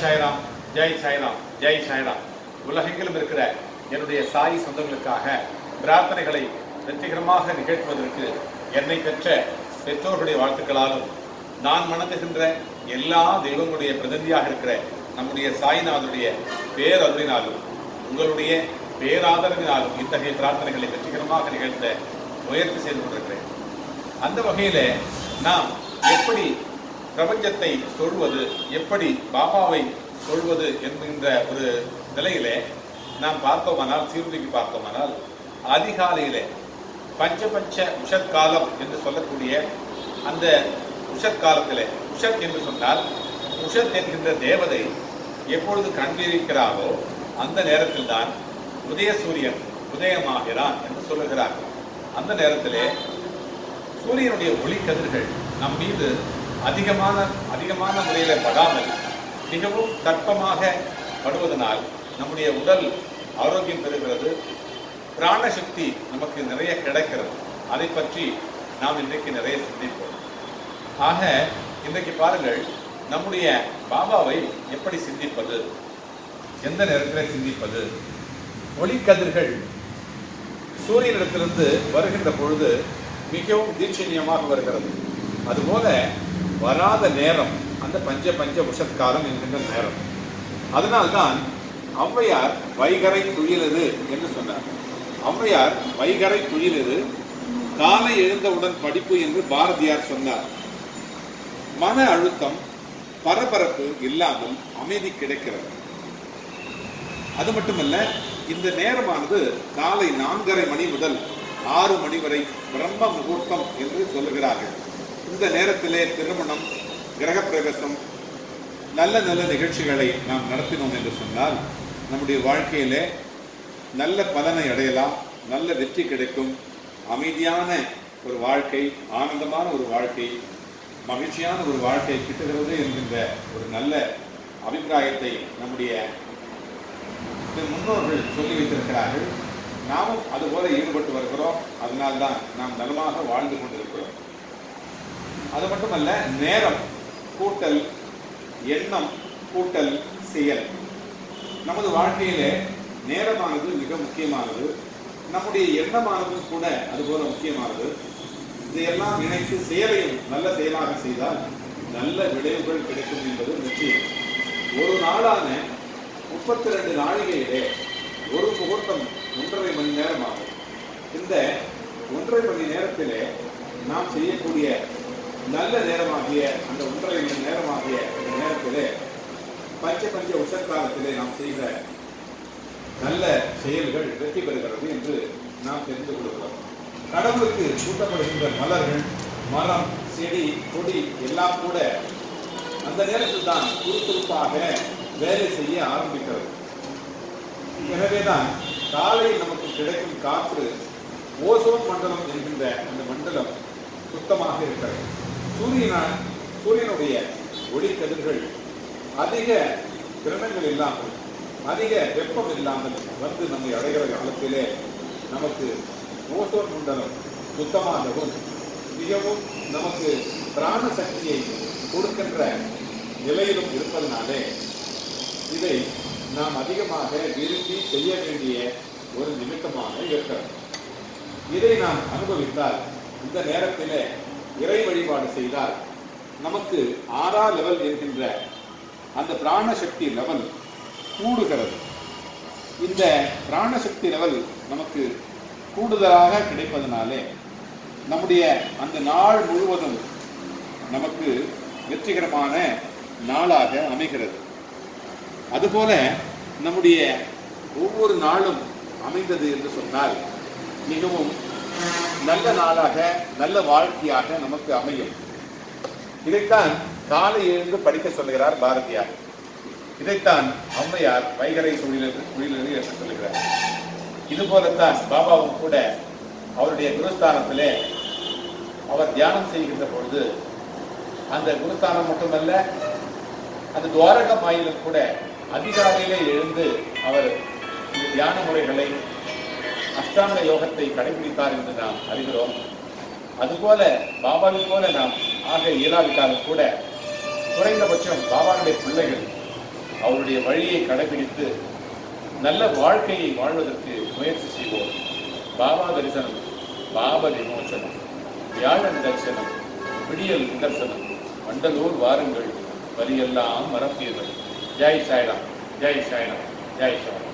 சாய்ராம், ஜெய் சாய்ராம், ஜெய் சாய்ராம். உலகெங்கிலும் இருக்கிற என்னுடைய சாய் சொந்தங்களுக்காக பிரார்த்தனைகளை வெற்றிகரமாக நிகழ்த்துவதற்கு என்னை பெற்ற பெற்றோர்களுடைய வாழ்த்துக்களாலும் நான் வணங்குகின்ற எல்லா தெய்வங்களுடைய பிரதிநிதியாக இருக்கிற நம்முடைய சாய்நாதனுடைய பேரருளினாலும் உங்களுடைய பேராதரவினாலும் இத்தகைய பிரார்த்தனைகளை வெற்றிகரமாக நிகழ்த்த முயற்சி செய்து கொண்டிருக்கிறேன். அந்த வகையில் நாம் எப்படி பிரபஞ்சத்தை தொழுவது, எப்படி பாபாவை தொழுவது என்கின்ற ஒரு நிலையிலே நாம் பார்த்தோமானால், சீர்தூக்கி பார்த்தோமானால், அதிகாலையிலே பஞ்ச உஷத்காலம் என்று சொல்லக்கூடிய அந்த உஷத்காலத்திலே, உஷத் என்று சொன்னால் உஷத் என்கின்ற தேவதை எப்பொழுது கண்விழிக்கிறாரோ அந்த நேரத்தில் தான் உதய சூரியன் உதயமாகிறான் என்று சொல்லுகிறார். அந்த நேரத்திலே சூரியனுடைய ஒளி கதிர்கள் நம் மீது அதிகமான முறையில் படாமல் மிகவும் தட்பமாக படுவதனால் நம்முடைய உடல் ஆரோக்கியம் பெறுகிறது, பிராணசக்தி நமக்கு நிறைய கிடைக்கிறது. அதை பற்றி நாம் இன்றைக்கு நிறைய சிந்திப்போம். ஆக இன்றைக்கு பாருங்கள், நம்முடைய பாபாவை எப்படி சிந்திப்பது, எந்த நேரத்தில் சிந்திப்பது? ஒளிக்கதிர்கள் சூரியனிடத்திலிருந்து வருகின்ற பொழுது மிகவும் தீட்சண்யமாக வருகிறது. அதுபோல வராத நேரம் அந்த பஞ்ச உஷத்காலம் என்கின்ற நேரம். அதனால்தான் ஔவையார் வைகரை துயிலது என்று சொன்னார். ஔவையார் வைகரை துயிலது, காலை எழுந்தவுடன் படிப்பு என்று பாரதியார் சொன்னார். மன அழுத்தம், பரபரப்பு இல்லாமல் அமைதி கிடைக்கிறது. அது மட்டுமல்ல, இந்த நேரமானது காலை 4:30 மணி முதல் 6 மணி வரை பிரம்ம முகூர்த்தம் என்று சொல்லுகிறார்கள். இந்த நேரத்திலே திருமணம், கிரகப்பிரவேசம், நல்ல நிகழ்ச்சிகளை நாம் நடத்தினோம் என்று சொன்னால் நம்முடைய வாழ்க்கையிலே நல்ல பலனை அடையலாம், நல்ல வெற்றி கிடைக்கும், அமைதியான ஒரு வாழ்க்கை, ஆனந்தமான ஒரு வாழ்க்கை, மகிழ்ச்சியான ஒரு வாழ்க்கை கிட்டுகிறது என்கின்ற ஒரு நல்ல அபிப்பிராயத்தை நம்முடைய முன்னோர்கள் சொல்லி வைத்திருக்கிறார்கள். நாமும் அதுபோல ஈடுபட்டு வருகிறோம். அதனால்தான் நாம் நலமாக வாழ்ந்து கொண்டிருக்கிறோம். அது மட்டுமல்ல, நேரம் கூட்டல் எண்ணம் கூட்டல் செயல். நமது வாழ்க்கையிலே நேரமானது மிக முக்கியமானது, நம்முடைய எண்ணமானதும் கூட அதுபோல முக்கியமானது. இதையெல்லாம் இணைத்து செயலையும் நல்ல செயலாக செய்தால் நல்ல விளைவுகள் கிடைக்கும் என்பது நிச்சயம். ஒரு நாளான 32 நாழிகையிலே ஒரு முகூர்த்தம் 1.5 மணி நேரம் ஆகும். இந்த 1.5 மணி நேரத்திலே நாம் செய்யக்கூடிய நல்ல நேரமாகிய அந்த 1.5 மணி நேரமாகிய இந்த நேரத்திலே பஞ்ச உஷத்காலத்திலே நாம் செய்த நல்ல செயல்கள் வெற்றி பெறுகிறது என்று நாம் தெரிந்து கொள்கிறோம். கடவுளுக்கு சூட்டப்படுகின்ற மலர்கள், மரம், செடி, கொடி எல்லாம் கூட அந்த நேரத்தில் தான் சுறுசுறுப்பாக வேலை செய்ய ஆரம்பிக்கிறது. எனவேதான் காலையில் நமக்கு கிடைக்கும் காற்று, ஓசோன் மண்டலம் என்கின்ற அந்த மண்டலம் சுத்தமாக இருக்கிறது. சூரியனுடைய ஒளிக்கதிர்கள் அதிக கிரணங்கள் இல்லாமல், அதிக வெப்பம் இல்லாமல் வந்து நம்மை அடைகிற காலத்திலே நமக்கு ஓசோன் மண்டலம் சுத்தமாகவும் மிகவும் நமக்கு பிராண சக்தியை கொடுக்கின்ற நிலையிலும் இருப்பதனாலே இதை நாம் அதிகமாக விரும்பி செய்ய வேண்டிய ஒரு நிமித்தமாக இருக்கிறது. இதை நாம் அனுபவித்தால், இந்த நேரத்திலே இறை வழிபாடு செய்தால் நமக்கு 6ஆம் லெவல் என்கின்ற அந்த பிராணசக்தி லெவல் கூடுகிறது. இந்த பிராணசக்தி லெவல் நமக்கு கூடுதலாக கிடைப்பதனாலே நம்முடைய அந்த நாள் முழுவதும் நமக்கு வெற்றிகரமான நாளாக அமைகிறது. அதுபோல நம்முடைய ஒவ்வொரு நாளும் அமைந்தது என்று சொன்னால் மிகவும் நல்ல நாளாக, நல்ல வாழ்க்கையாக நமக்கு அமையும். இதைத்தான் காலை எழுந்து படிக்க சொல்லுகிறார் பாரதியார். இதைத்தான் ஔவையார் வைகரை துயிலது என்று சொல்லுகிறார். இதுபோலத்தான் பாபாவும் கூட அவருடைய குருஸ்தானத்திலே அவர் தியானம் செய்கின்ற பொழுது, அந்த குருஸ்தானம் மட்டுமல்ல, அந்த துவாரக மாயிலும் கூட அதிகாலையிலே எழுந்து அவர் இந்த தியான முறைகளை, அஷ்டாங்க யோகத்தை கடைபிடித்தார் என்று நாம் அறிகிறோம். அதுபோல பாபாவை போல நாம் ஆக இயலாவிட்டாலும் கூட குறைந்தபட்சம் பாபாவுடைய பிள்ளைகள் அவருடைய வழியை கடைபிடித்து நல்ல வாழ்க்கையை வாழ்வதற்கு முயற்சி செய்வோம். பாபா தரிசனம், பாப விமோசனம், வியாழன் தரிசனம், விடியல் நிதர்சனம், மண்டலூர் வாருங்கள், வரியெல்லாம் மறப்பீர்கள். ஜெய் சாய்ராம், ஜெய் சாய்ராம், ஜெய் சாய்ராம்.